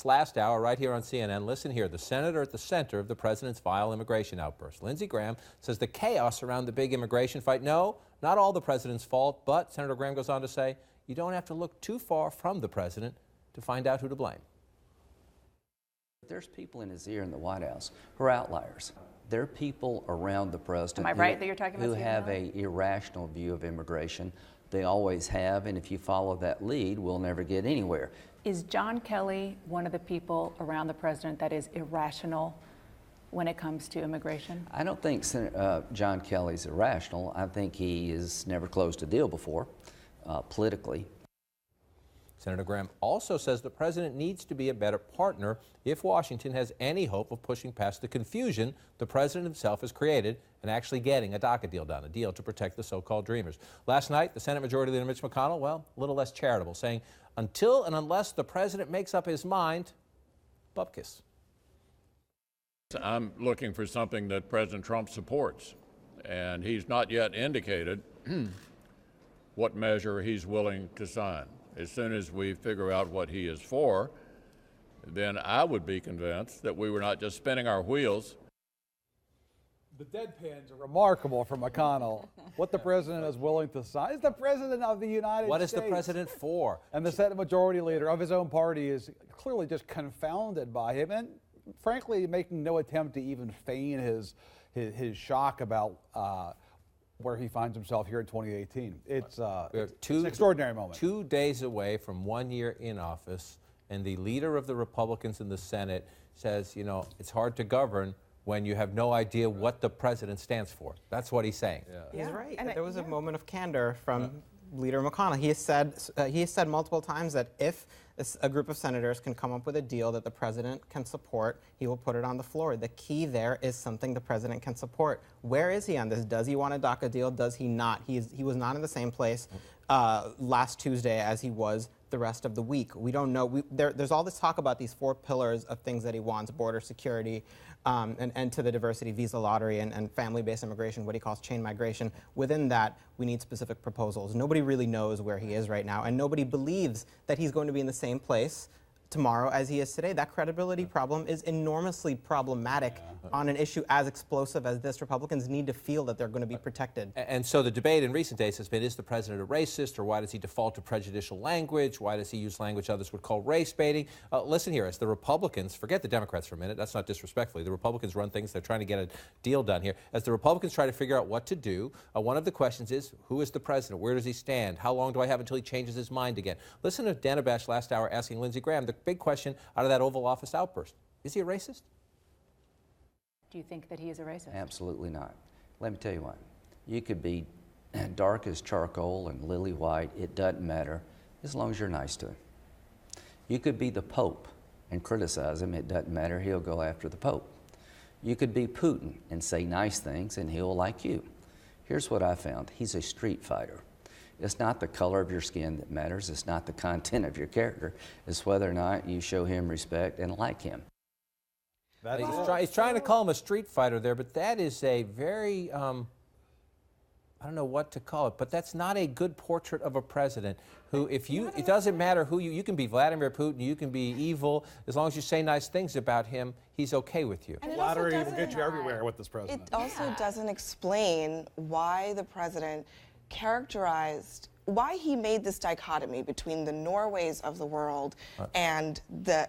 last hour right here on CNN. Listen here, the senator at the center of the president's vile immigration outburst. Lindsey Graham says the chaos around the big immigration fight, no, not all the president's fault, but Senator Graham goes on to say, you don't have to look too far from the president to find out who to blame. There's people in his ear in the White House who are outliers. There are people around the president Am I right that you're talking about who have an irrational view of immigration. They always have, and if you follow that lead, we'll never get anywhere. Is John Kelly one of the people around the president that is irrational when it comes to immigration? I don't think John Kelly's irrational. I think he has never closed a deal before, politically. Senator Graham also says the president needs to be a better partner if Washington has any hope of pushing past the confusion the president himself has created and actually getting a DACA deal done, a deal to protect the so-called dreamers. Last night, the Senate Majority Leader Mitch McConnell, well, a little less charitable, saying until and unless the president makes up his mind, bupkis. I'm looking for something that President Trump supports, and he's not yet indicated what measure he's willing to sign. As soon as we figure out what he is for, then I would be convinced that we were not just spinning our wheels. The deadpans are remarkable from McConnell. What the president is willing to sign. He's the president of the United States. What is the president for? And the Senate Majority Leader of his own party is clearly just confounded by him and frankly making no attempt to even feign his shock about where he finds himself here in 2018. It's an extraordinary moment. 2 days away from 1 year in office, and the leader of the Republicans in the Senate says, you know, it's hard to govern when you have no idea what the president stands for. That's what he's saying. He's right. And there was a moment of candor from Leader McConnell. He has said multiple times that if a group of senators can come up with a deal that the president can support, he will put it on the floor. The key there is something the president can support. Where is he on this? Does he want a DACA deal? Does he not? He was not in the same place last Tuesday as he was the rest of the week. We don't know. There's all this talk about these 4 pillars of things that he wants: border security, an end to the diversity visa lottery, and family-based immigration, what he calls chain migration. Within that, we need specific proposals. Nobody really knows where he is right now, and nobody believes that he's going to be in the same place tomorrow as he is today. That credibility problem is enormously problematic on an issue as explosive as this. Republicans need to feel that they're going to be protected. And so the debate in recent days has been, is the president a racist, or why does he default to prejudicial language? Why does he use language others would call race baiting? Listen here, as the Republicans, forget the Democrats for a minute, that's not disrespectfully, the Republicans run things, they're trying to get a deal done here. As the Republicans try to figure out what to do, one of the questions is, who is the president? Where does he stand? How long do I have until he changes his mind again? Listen to Dan Abash last hour asking Lindsey Graham the big question out of that Oval Office outburst. Is he a racist? Do you think that he is a racist? Absolutely not. Let me tell you what. You could be dark as charcoal and lily white. It doesn't matter as long as you're nice to him. You could be the Pope and criticize him. It doesn't matter. He'll go after the Pope. You could be Putin and say nice things, and he'll like you. Here's what I found. He's a street fighter. It's not the color of your skin that matters. It's not the content of your character. It's whether or not you show him respect and like him. He's trying to call him a street fighter there, but that is a very, I don't know what to call it, but that's not a good portrait of a president who, it doesn't matter who you can be Vladimir Putin, you can be evil, as long as you say nice things about him, he's okay with you. Flattery will get you everywhere with this president. It also doesn't explain why the president characterized why he made this dichotomy between the Norways of the world and the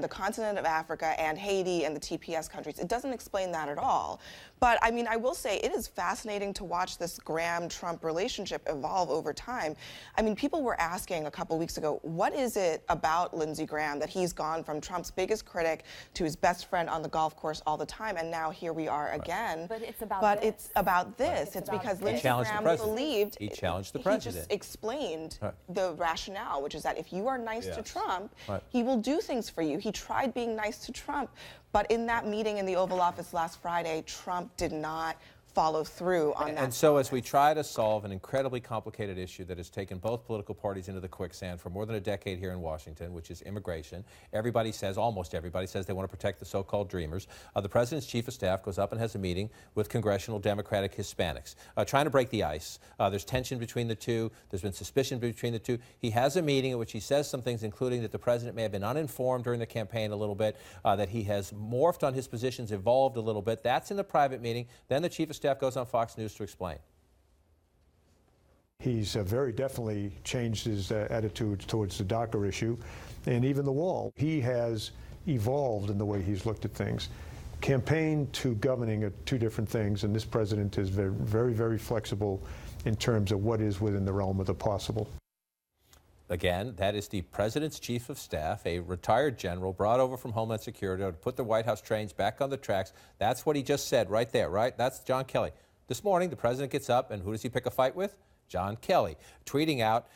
continent of Africa and Haiti and the TPS countries. It doesn't explain that at all. But I mean, I will say it is fascinating to watch this Graham-Trump relationship evolve over time. I mean, people were asking a couple weeks ago, what is it about Lindsey Graham that he's gone from Trump's biggest critic to his best friend on the golf course all the time, and now here we are again. But it's about but this. It's about this. It's because Lindsey Graham believed he challenged the president. He just explained the rationale, which is that if you are nice to Trump, he will do things for you. He tried being nice to Trump, but in that meeting in the Oval Office last Friday, Trump did not follow through on that. And so as we try to solve an incredibly complicated issue that has taken both political parties into the quicksand for more than a decade here in Washington, which is immigration, everybody says, almost everybody says they want to protect the so-called dreamers. The president's chief of staff goes up and has a meeting with congressional Democratic Hispanics, trying to break the ice. There's tension between the two. There's been suspicion between the two. He has a meeting in which he says some things, including that the president may have been uninformed during the campaign a little bit, that he has morphed on his positions, evolved a little bit. That's in the private meeting. Then the chief of staff goes on Fox News to explain. He's very definitely changed his attitude towards the DACA issue, and even the wall. He has evolved in the way he's looked at things. Campaign to governing are two different things, and this president is very, very flexible in terms of what is within the realm of the possible. Again, that is the president's chief of staff, a retired general brought over from Homeland Security to put the White House trains back on the tracks. That's what he just said right there, right? That's John Kelly. This morning, the president gets up, and who does he pick a fight with? John Kelly, tweeting out,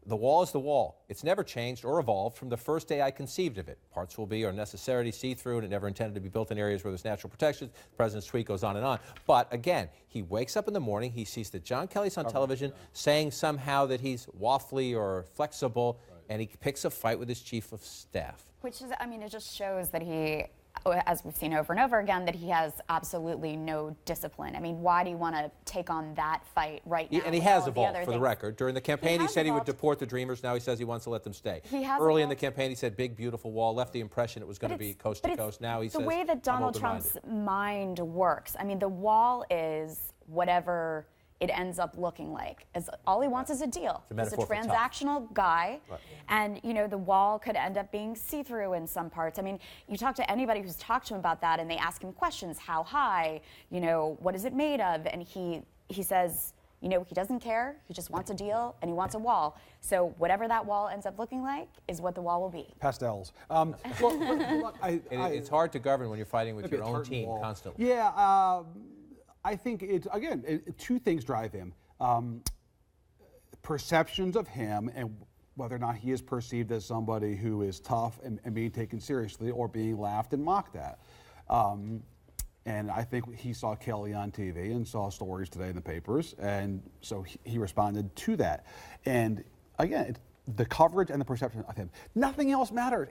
"The wall is the wall. It's never changed or evolved from the first day I conceived of it. Parts will be or necessarily see-through, and it never intended to be built in areas where there's natural protections." The president's tweet goes on and on. But again, he wakes up in the morning, he sees that John Kelly's on television saying somehow that he's waffly or flexible, and he picks a fight with his chief of staff. Which is, I mean, it just shows that he, as we've seen over and over again, that he has absolutely no discipline. I mean, why do you want to take on that fight right now? And he has evolved, for the record. During the campaign, he said he would deport the dreamers. Now he says he wants to let them stay. Early in the campaign, he said big, beautiful wall, left the impression it was going to be coast to coast. Now he says, the way that Donald Trump's mind works. I mean, the wall is whatever it ends up looking like. All he wants is a deal. He's a transactional guy, and you know the wall could end up being see-through in some parts. I mean, you talk to anybody who's talked to him about that, and they ask him questions: how high? You know, what is it made of? And he says, you know, he doesn't care. He just wants a deal, and he wants a wall. So whatever that wall ends up looking like is what the wall will be. Pastels. It's hard to govern when you're fighting with your own team constantly. Yeah. I think it's, again, two things drive him. Perceptions of him and whether or not he is perceived as somebody who is tough and being taken seriously or being laughed and mocked at. And I think he saw Kelly on TV and saw stories today in the papers, and so he responded to that. And again, the coverage and the perception of him. Nothing else matters.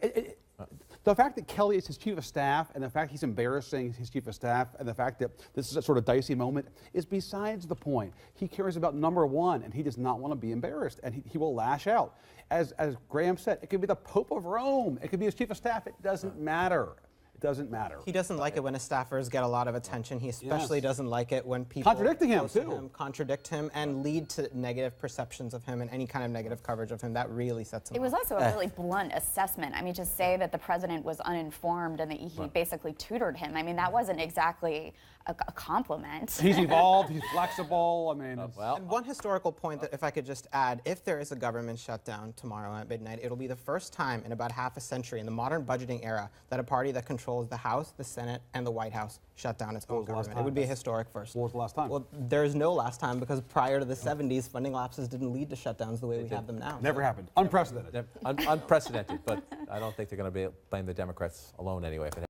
The fact that Kelly is his chief of staff and the fact he's embarrassing his chief of staff and the fact that this is a sort of dicey moment is besides the point. He cares about number one, and he does not want to be embarrassed, and he will lash out. As Graham said, it could be the Pope of Rome. It could be his chief of staff. It doesn't matter. It doesn't matter. He doesn't like it when his staffers get a lot of attention. He especially doesn't like it when people contradicting him too. Contradict him and lead to negative perceptions of him and any kind of negative coverage of him. That really sets him off. It was also a really blunt assessment. I mean, to say that the president was uninformed and that he basically tutored him, I mean, that wasn't exactly a compliment. He's evolved, he's flexible, I mean. And one historical point that if I could just add, if there is a government shutdown tomorrow at midnight, it'll be the first time in about half a century in the modern budgeting era that a party that controls the House, the Senate, and the White House shut down its own government. It would be a historic first. What was the last time? Well, there is no last time because prior to the 70s, funding lapses didn't lead to shutdowns the way we have them now. Never happened. Unprecedented. Unprecedented, but I don't think they're going to blame the Democrats alone anyway.